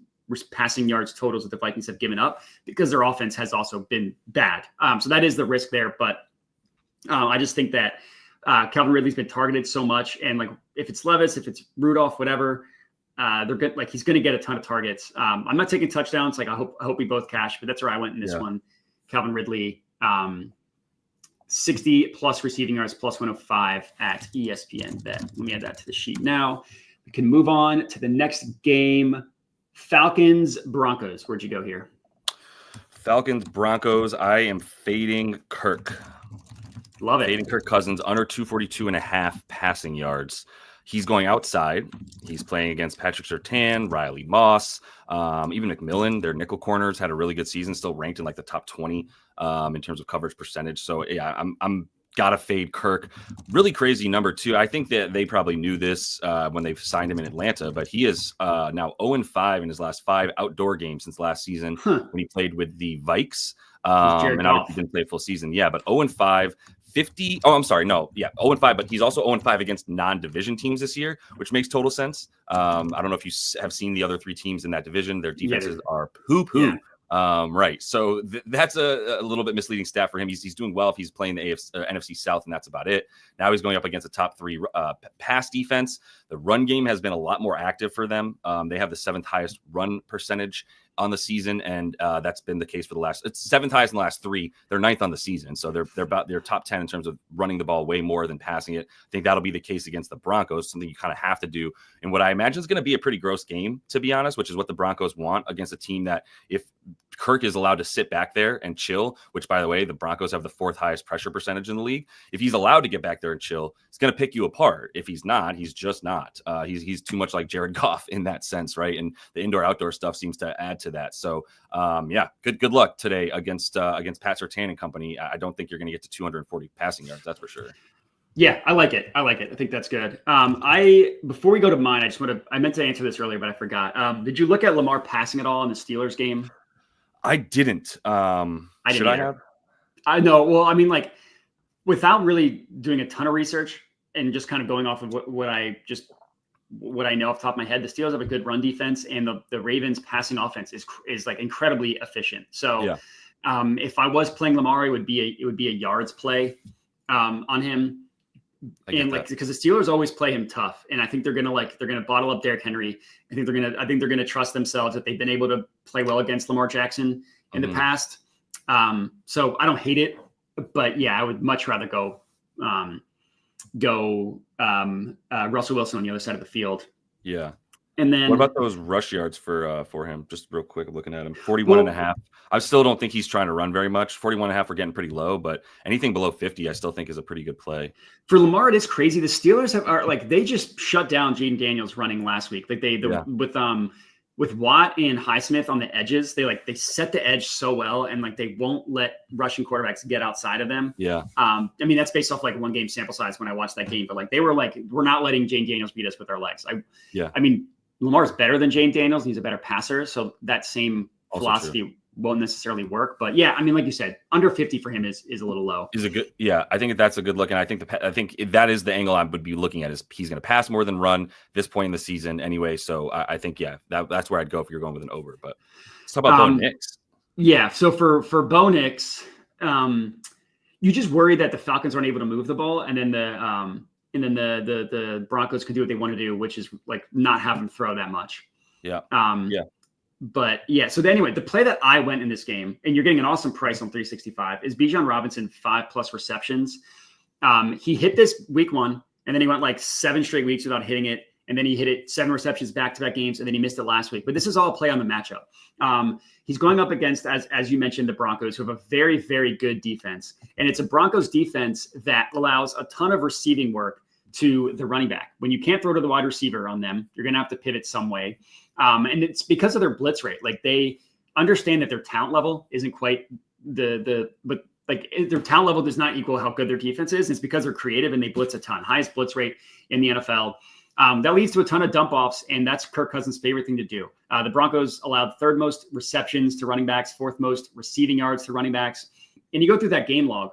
passing yards totals that the Vikings have given up because their offense has also been bad. So that is the risk there. But I just think that Calvin Ridley's been targeted so much. And like, if it's Levis, if it's Rudolph, whatever, they're good. Like he's going to get a ton of targets. I'm not taking touchdowns. Like I hope we both cash, but that's where I went in this one. Calvin Ridley, 60 plus receiving yards, plus 105 at ESPN Bet. Let me add that to the sheet. Now we can move on to the next game. Falcons, Broncos. Where'd you go here? Falcons, Broncos. I am fading Kirk. Love it. Fading Kirk Cousins under 242.5 passing yards. He's going outside. He's playing against Patrick Surtain, Riley Moss, even McMillan. Their nickel corners had a really good season, still ranked in like the top 20 in terms of coverage percentage. So yeah, I'm gotta fade Kirk. Really crazy number too. I think that they probably knew this when they signed him in Atlanta, but he is now 0-5 in his last 5 outdoor games since last season when he played with the Vikes. And obviously didn't play a full season. Yeah, but 0-5. 50. Oh, I'm sorry. No, yeah, 0-5, but he's also 0-5 against non-division teams this year, which makes total sense. I don't know if you have seen the other 3 teams in that division. Their defenses are poo-poo. Right. So that's a little bit misleading stat for him. He's doing well if he's playing the NFC South, and that's about it. Now he's going up against a top 3 pass defense. The run game has been a lot more active for them. They have the 7th highest run percentage on the season, and that's been the case for the last. It's 7th highest in the last 3. They're 9th on the season, so they're top 10 in terms of running the ball way more than passing it. I think that'll be the case against the Broncos, something you kind of have to do, and what I imagine is going to be a pretty gross game, to be honest, which is what the Broncos want against a team that if Kirk is allowed to sit back there and chill, which, by the way, the Broncos have the 4th highest pressure percentage in the league. If he's allowed to get back there and chill, it's going to pick you apart. If he's not, he's just not. He's too much like Jared Goff in that sense, right? And the indoor-outdoor stuff seems to add to that. So, yeah, good luck today against Pat Surtain and company. I don't think you're going to get to 240 passing yards, that's for sure. Yeah, I like it. I think that's good. Before we go to mine, I meant to answer this earlier, but I forgot. Did you look at Lamar passing at all in the Steelers game? I didn't. Should I have? I know. Well, I mean, like, without really doing a ton of research and just kind of going off of what I know off the top of my head, the Steelers have a good run defense, and the Ravens passing offense is like incredibly efficient. So, if I was playing Lamar, it would be a yards play on him. And like, because the Steelers always play him tough, and I think they're gonna bottle up Derrick Henry. I think they're gonna trust themselves that they've been able to play well against Lamar Jackson in the past. So I don't hate it, but yeah, I would much rather go Russell Wilson on the other side of the field. Yeah. And then what about those rush yards for him? Just real quick, I'm looking at him. 41.5. I still don't think he's trying to run very much. 41.5 are getting pretty low, but anything below 50, I still think is a pretty good play. For Lamar, it is crazy. The Steelers they just shut down Jaden Daniels running last week. Like with Watt and Highsmith on the edges, they set the edge so well, and like they won't let rushing quarterbacks get outside of them. Yeah. I mean, that's based off like 1 game sample size when I watched that game, but like they were like, we're not letting Jaden Daniels beat us with our legs. I mean, Lamar's better than Jaden Daniels, and he's a better passer. So that same philosophy won't necessarily work. But yeah, I mean, like you said, under 50 for him is a little low. Is a good, yeah. I think that's a good look, and I think that is the angle I would be looking at. Is he's going to pass more than run this point in the season anyway? So I think that's where I'd go if you're going with an over. But let's talk about Bo Nix. Yeah, so for Bo Nix, you just worry that the Falcons aren't able to move the ball, and then the Broncos could do what they want to do, which is like not have him throw that much. Yeah. But yeah, so anyway, the play that I went in this game, and you're getting an awesome price on 365, is Bijan Robinson 5+ receptions. He hit this week 1, and then he went like 7 straight weeks without hitting it. And then he hit it 7 receptions back-to-back games, and then he missed it last week. But this is all a play on the matchup. He's going up against, as you mentioned, the Broncos, who have a very, very good defense. And it's a Broncos defense that allows a ton of receiving work to the running back. When you can't throw to the wide receiver on them, you're going to have to pivot some way. And it's because of their blitz rate. Like, they understand that their talent level isn't quite but like their talent level does not equal how good their defense is. It's because they're creative and they blitz a ton. Highest blitz rate in the NFL. That leads to a ton of dump offs, and that's Kirk Cousins' favorite thing to do. The Broncos allowed 3rd most receptions to running backs, 4th most receiving yards to running backs. And you go through that game log.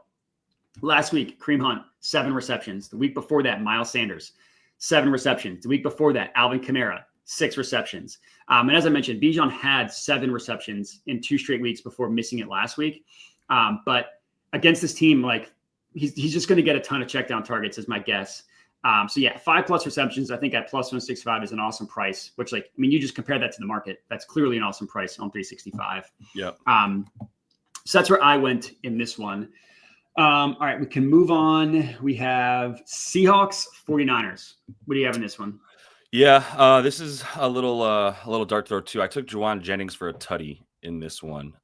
Last week, Kareem Hunt, 7 receptions. The week before that, Miles Sanders, 7 receptions. The week before that, Alvin Kamara, 6 receptions. And as I mentioned, Bijan had 7 receptions in 2 straight weeks before missing it last week. But against this team, like he's just going to get a ton of check down targets, is my guess. So yeah, 5+ receptions, I think at +165 is an awesome price, which, like, I mean, you just compare that to the market. That's clearly an awesome price on 365. Yeah. So that's where I went in this one. All right, we can move on. We have Seahawks, 49ers. What do you have in this one? Yeah, this is a little dark throw too. I took Juwan Jennings for a tutty in this one.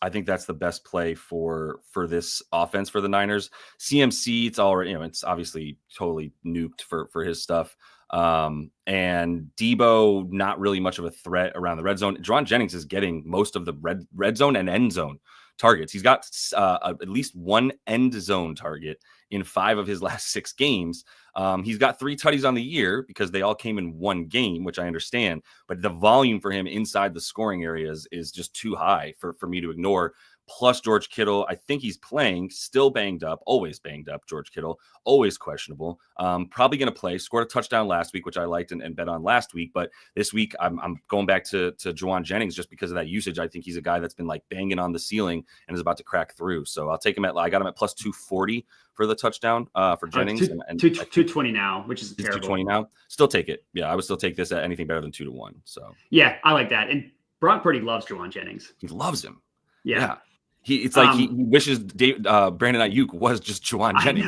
I think that's the best play for this offense for the Niners. CMC, it's already, it's obviously totally nuked for his stuff. And Debo, not really much of a threat around the red zone. Juwan Jennings is getting most of the red zone and end zone targets. He's got at least 1 end zone target in 5 of his last 6 games. He's got 3 tutties on the year because they all came in 1 game, which I understand, but the volume for him inside the scoring areas is just too high for me to ignore. Plus George Kittle, I think he's playing, still banged up, always banged up. George Kittle, always questionable. Probably going to play. Scored a touchdown last week, which I liked and bet on last week. But this week, I'm going back to Juwan Jennings just because of that usage. I think he's a guy that's been like banging on the ceiling and is about to crack through. So I'll take him I got him at +240 for the touchdown for Jennings. 220 now, which is terrible. 220 now. Still take it. Yeah, I would still take this at anything better than 2-1. So yeah, I like that. And Brock Purdy loves Juwan Jennings. He loves him. Yeah. It's like he wishes Brandon Ayuk was just Juwan Jennings.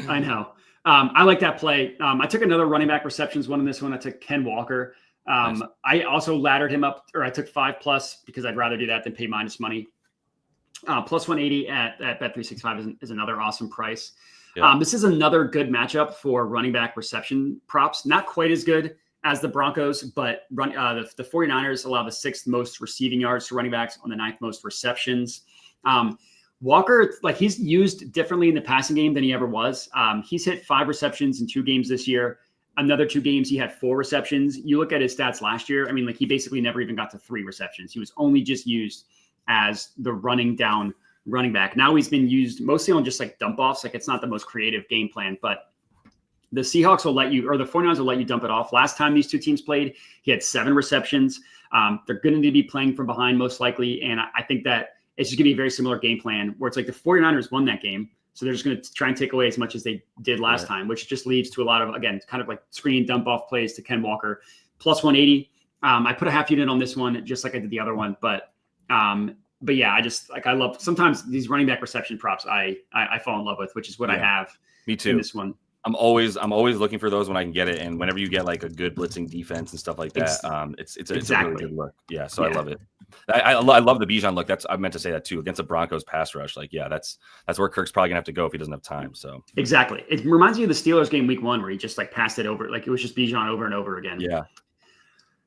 I know. I like that play. I took another running back receptions one in this one. I took Ken Walker. Nice. I also laddered him up, or I took 5+ because I'd rather do that than pay minus money. +180 at Bet365 is another awesome price. Yeah. This is another good matchup for running back reception props. Not quite as good as the Broncos, but the 49ers allow the 6th most receiving yards to running backs on the 9th most receptions. Walker, like, he's used differently in the passing game than he ever was. He's hit 5 receptions in 2 games this year. Another 2 games, he had 4 receptions. You look at his stats last year, I mean, like, he basically never even got to 3 receptions. He was only just used as the running down running back. Now he's been used mostly on just like dump offs. Like, it's not the most creative game plan, but the Seahawks will let you, or the 49ers will let you dump it off. Last time these 2 teams played, he had 7 receptions. They're going to be playing from behind most likely. And I think that it's just going to be a very similar game plan where it's like the 49ers won that game. So they're just going to try and take away as much as they did last time, which just leads to a lot of, again, kind of like screen dump off plays to Ken Walker. +180. I put a half unit on this one, just like I did the other one. But yeah, I love sometimes these running back reception props I fall in love with, which is what I have. Me too. In this one. I'm always looking for those when I can get it. And whenever you get like a good blitzing defense and stuff like that, it's a really good look. Yeah. So I love it. I love the Bijan look. I meant to say that too, against the Broncos pass rush. Like, yeah, that's where Kirk's probably gonna have to go if he doesn't have time. So exactly. It reminds me of the Steelers game week 1 where he just like passed it over. Like, it was just Bijan over and over again. Yeah.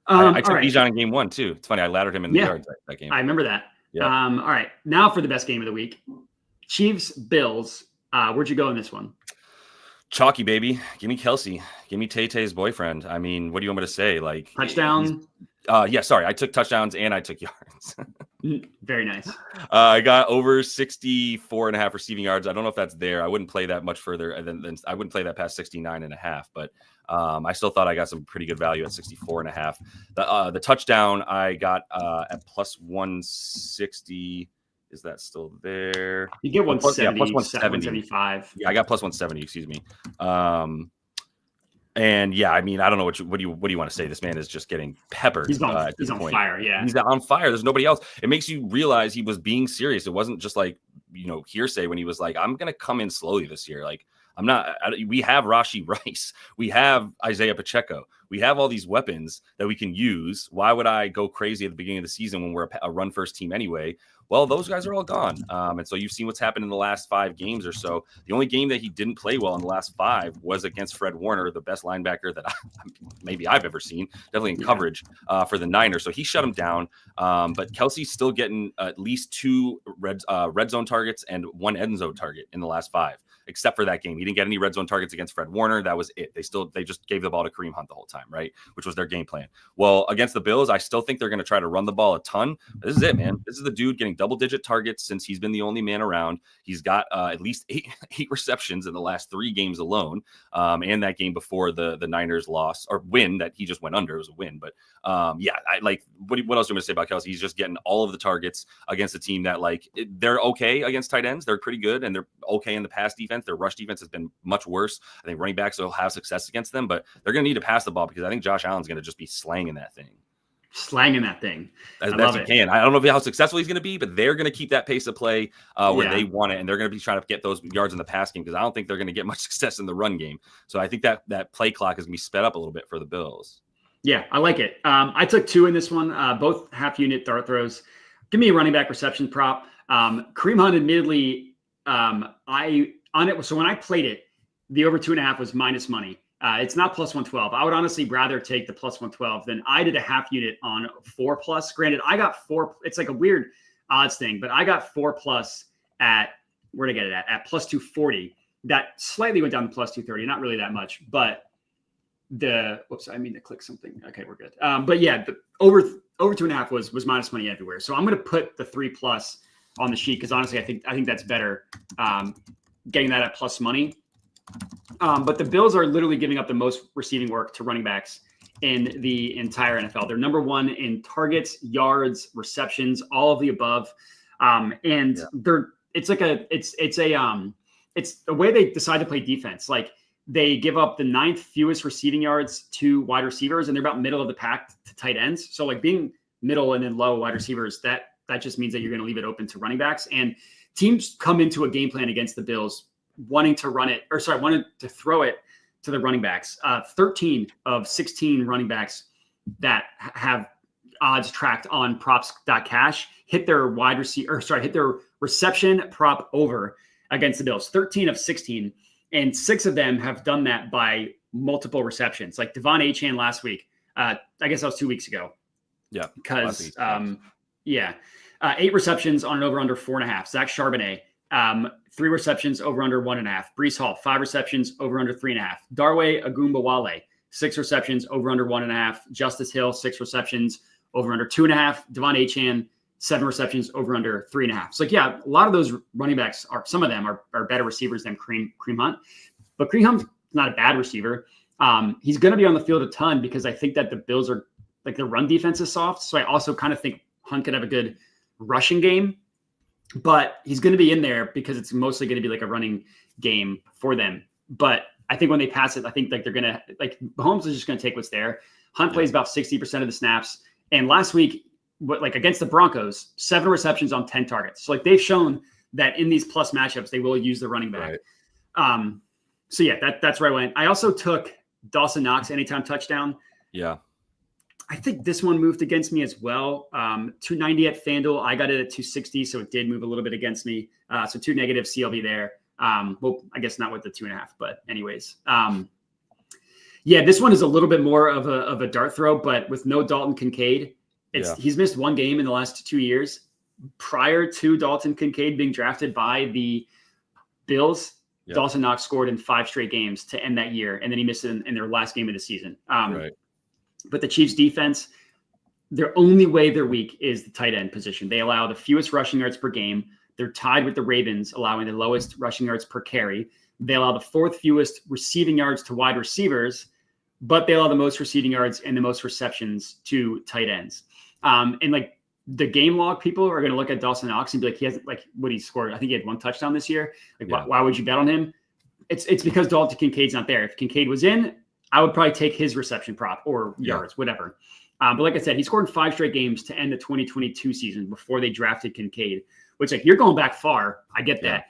I took Bijan in game 1 too. It's funny. I laddered him in the yards that game. I remember that. Yeah. All right. Now for the best game of the week. Chiefs, Bills. Where'd you go in this one? Chalky, baby. Give me Kelsey. Give me Tay-Tay's boyfriend. I mean, what do you want me to say? Like, touchdown. Yeah, sorry. I took touchdowns and I took yards. Very nice. I got over 64.5 receiving yards. I don't know if that's there. I wouldn't play that much further than I wouldn't play that past 69.5, but I still thought I got some pretty good value at 64.5. The touchdown I got at plus 160. Is that still there? You get 170, plus 170. 175. Yeah, I got plus 170, excuse me. And yeah, I mean, I don't know what do you want to say? This man is just getting peppered. He's on point. fire. Yeah, he's on fire. There's nobody else. It makes you realize he was being serious. It wasn't just like, hearsay when he was like, I'm going to come in slowly this year. Like, we have Rashee Rice. We have Isaiah Pacheco. We have all these weapons that we can use. Why would I go crazy at the beginning of the season when we're a run first team anyway? Well, those guys are all gone. And so you've seen what's happened in the last 5 games or so. The only game that he didn't play well in the last 5 was against Fred Warner, the best linebacker that maybe I've ever seen, definitely in coverage for the Niners. So he shut him down. But Kelsey's still getting at least 2 red zone targets and 1 end zone target in the last 5. Except for that game. He didn't get any red zone targets against Fred Warner. That was it. They just gave the ball to Kareem Hunt the whole time, right? Which was their game plan. Well, against the Bills, I still think they're going to try to run the ball a ton. This is it, man. This is the dude getting double-digit targets since he's been the only man around. He's got at least eight receptions in the last 3 games alone. And that game before the Niners loss or win that he just went under. It was a win. But yeah, I like what else do you want to say about Kelsey? He's just getting all of the targets against a team that they're okay against tight ends. They're pretty good and they're okay in the pass defense. Their rush defense has been much worse. I think running backs will have success against them, but they're going to need to pass the ball because I think Josh Allen's going to just be slanging that thing. As best he can. I don't know how successful he's going to be, but they're going to keep that pace of play where they want it, and they're going to be trying to get those yards in the pass game because I don't think they're going to get much success in the run game. So I think that play clock is going to be sped up a little bit for the Bills. Yeah, I like it. I took 2 in this one, both half-unit dart throws. Give me a running back reception prop. Kareem Hunt, admittedly, so when I played it, the over 2.5 was minus money. It's not plus 112. I would honestly rather take the plus 112 than I did a half unit on 4+. Granted, I got 4. It's like a weird odds thing, but I got 4+ at, where'd I get it at plus 240. That slightly went down to plus 230, not really that much, but I mean to click something. Okay, we're good. But yeah, the over 2.5 was minus money everywhere. So I'm going to put the 3+ on the sheet because honestly, I think that's better. Getting that at plus money. But the Bills are literally giving up the most receiving work to running backs in the entire NFL. They're number 1 in targets, yards, receptions, all of the above. It's the way they decide to play defense. Like they give up the 9th fewest receiving yards to wide receivers, and they're about middle of the pack to tight ends. So like being middle and then low wide receivers, that just means that you're going to leave it open to running backs. And teams come into a game plan against the Bills wanting to throw it to the running backs. 13 of 16 running backs that have odds tracked on props.cash hit their hit their reception prop over against the Bills. 13 of 16, and 6 of them have done that by multiple receptions. Like Devon Achane last week. I guess that was 2 weeks ago. Yeah. Because 8 receptions on an over under 4.5. Zach Charbonnet, 3 receptions over under 1.5. Breece Hall, 5 receptions over under 3.5. Darway Agumbawale, 6 receptions over under 1.5. Justice Hill, 6 receptions over under 2.5. Devon Achane, 7 receptions over under 3.5. So like, yeah, a lot of those running backs some of them are better receivers than Kareem Hunt, but Kareem Hunt's not a bad receiver. He's going to be on the field a ton because I think that the Bills are like their run defense is soft. So I also kind of think Hunt could have a good rushing game. But he's going to be in there because it's mostly going to be like a running game for them. But I think when they pass it, I think like they're going to Mahomes is just going to take what's there. Hunt plays about 60% of the snaps. And last week, against the Broncos, 7 receptions on 10 targets. So like they've shown that in these plus matchups, they will use the running back. Right. So yeah, that's where I went. I also took Dawson Knox anytime touchdown. Yeah. I think this one moved against me as well. 290 at FanDuel. I got it at 260, so it did move a little bit against me. So 2 negative CLV there. Well, I guess not with the 2.5, but anyways. Yeah, this one is a little bit more of a dart throw, but with no Dalton Kincaid. He's missed 1 game in the last 2 years. Prior to Dalton Kincaid being drafted by the Bills, Dawson Knox scored in 5 straight games to end that year, and then he missed it in their last game of the season. Right. But the Chiefs defense, their only way they're weak is the tight end position. They allow the fewest rushing yards per game. They're tied with the Ravens, allowing the lowest rushing yards per carry. They allow the fourth fewest receiving yards to wide receivers, but they allow the most receiving yards and the most receptions to tight ends. And like the game log people are going to look at Dawson Knox and be like, he has like what he scored. I think he had 1 touchdown this year. Like, why would you bet on him? It's because Dalton Kincaid's not there. If Kincaid was in, I would probably take his reception prop or yards, whatever. But like I said, he scored in 5 straight games to end the 2022 season before they drafted Kincaid, which like you're going back far. I get that.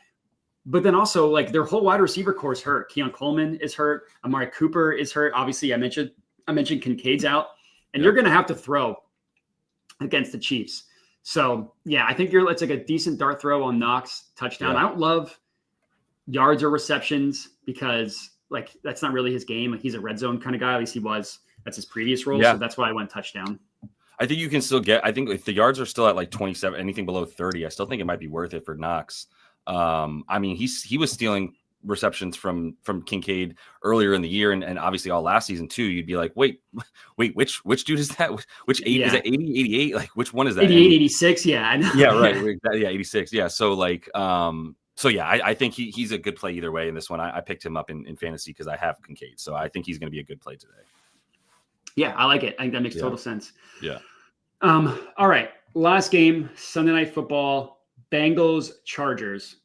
But then also like their whole wide receiver core is hurt. Keon Coleman is hurt. Amari Cooper is hurt. Obviously, I mentioned Kincaid's out, and you're going to have to throw against the Chiefs. So yeah, I think it's like a decent dart throw on Knox touchdown. I don't love yards or receptions because like that's not really his game. Like he's a red zone kind of guy. At least he was. That's his previous role. So that's why I went touchdown. I think you can still get. I think if the yards are still at like 27, anything below 30, I still think it might be worth it for Knox. I mean, he was stealing receptions from Kincaid earlier in the year, and obviously all last season too. You'd be like, wait, which dude is that? Which 8 is it? 80, 88? Like which one is that? 88, 86. Yeah, I know. Yeah, right. Yeah, 86. Yeah. So like, so yeah, I think he's a good play either way in this one. I picked him up in fantasy because I have Kincaid, so I think he's going to be a good play today. Yeah, I like it. I think that makes total sense. Yeah. All right. Last game, Sunday Night Football, Bengals, Chargers.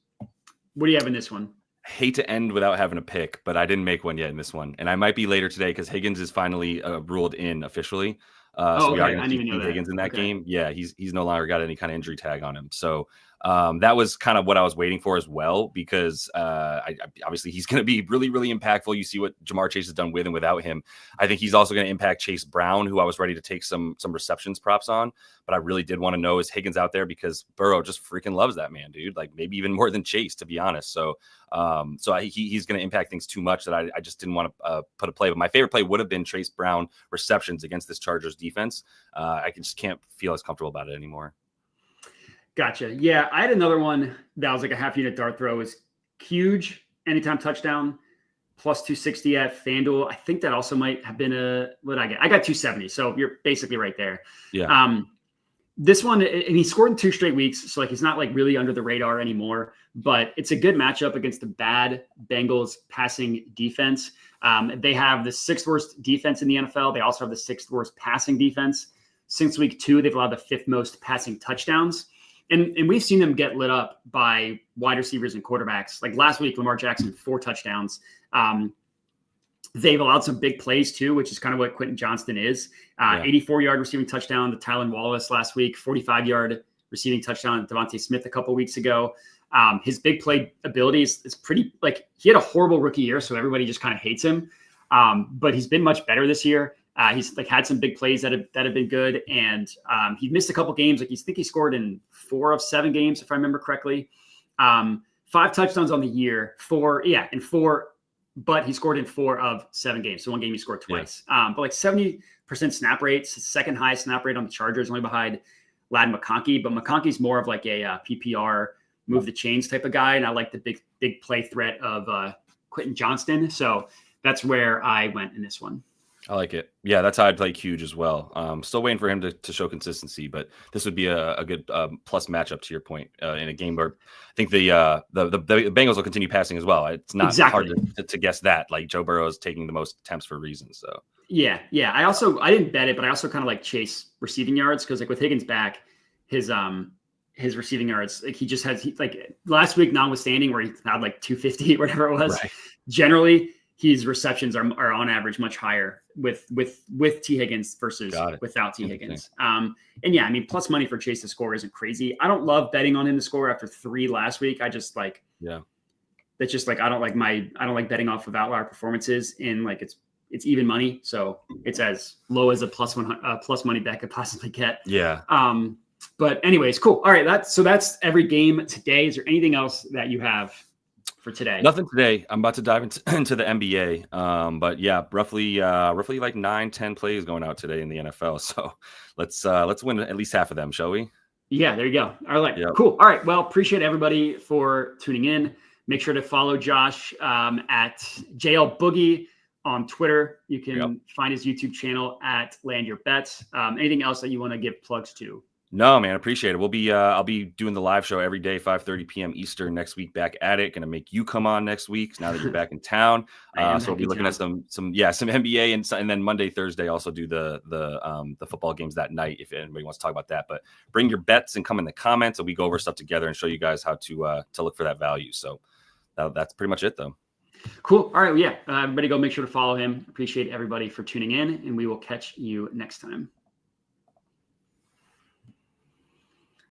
What do you have in this one? I hate to end without having a pick, but I didn't make one yet in this one. And I might be later today because Higgins is finally ruled in officially. So we are going to see Higgins in that game. Yeah, he's no longer got any kind of injury tag on him. So that was kind of what I was waiting for as well, because obviously he's going to be really, really impactful. You see what Jamar Chase has done with and without him. I think he's also going to impact Chase Brown, who I was ready to take some receptions props on, but I really did want to know, is Higgins out there? Because Burrow just freaking loves that man, dude. Like maybe even more than Chase, to be honest. So he's going to impact things too much that I just didn't want to put a play. But my favorite play would have been Chase Brown receptions against this Chargers defense. I just can't feel as comfortable about it anymore. Gotcha. Yeah, I had another one that was like a half unit dart throw. It was huge anytime touchdown, plus 260 at FanDuel. I think that also might have been what I get. I got 270. So you're basically right there. Yeah. This one, and he scored in 2 straight weeks. So like he's not like really under the radar anymore, but it's a good matchup against the bad Bengals passing defense. They have the 6th worst defense in the NFL. They also have the 6th worst passing defense. Since week 2, they've allowed the 5th most passing touchdowns. And we've seen them get lit up by wide receivers and quarterbacks. Like last week, Lamar Jackson, 4 touchdowns. They've allowed some big plays too, which is kind of what Quentin Johnston is. 84-yard receiving touchdown to Tylan Wallace last week, 45-yard receiving touchdown to Devontae Smith a couple weeks ago. His big play ability is pretty, like he had a horrible rookie year, so everybody just kind of hates him. But he's been much better this year. He's like had some big plays that have been good, and he missed a couple games. Like I think he scored in 4 of 7 games, if I remember correctly. 5 touchdowns on the year, 4, but he scored in 4 of 7 games. So 1 game he scored twice. But like 70% snap rates, second highest snap rate on the Chargers, only behind Ladd McConkey. But McConkey's more of like a PPR move the chains type of guy, and I like the big play threat of Quentin Johnston. So that's where I went in this one. I like it. Yeah, that's how I'd play huge as well. Still waiting for him to show consistency, but this would be a good plus matchup to your point in a game where I think the Bengals will continue passing as well. It's not hard to guess that. Like Joe Burrow is taking the most attempts for a reason. So yeah. I didn't bet it, but I also kind of like Chase receiving yards because like with Higgins back, his receiving yards, like he just has like last week notwithstanding where he had like 250 or whatever it was. Right. Generally, his receptions are on average much higher with T. Higgins versus without T. Higgins. And yeah, I mean, plus money for Chase to score isn't crazy. I don't love betting on him to score after 3 last week. I just like, that's just like, I don't like betting off of outlier performances in like, it's even money. So it's as low as a plus money bet could possibly get. Yeah. But anyways, cool. All right. That's every game today. Is there anything else that you have for today? Nothing today. I'm about to dive into the NBA. But yeah, roughly like 9-10 plays going out today in the NFL. So let's win at least half of them, shall we? Yeah, there you go. All right, cool. All right. Well, appreciate everybody for tuning in. Make sure to follow Josh at JL Boogie on Twitter. You can find his YouTube channel at Land Your Bets. Anything else that you want to give plugs to? No, man, appreciate it. We'll be I'll be doing the live show every day, 5:30 p.m. Eastern next week. Back at it. Going to make you come on next week now that you're back in town. So we'll be looking at some NBA and then Monday, Thursday also do the football games that night if anybody wants to talk about that. But bring your bets and come in the comments and we go over stuff together and show you guys how to look for that value. So that's pretty much it, though. Cool. All right. Well, yeah. Everybody go make sure to follow him. Appreciate everybody for tuning in, and we will catch you next time.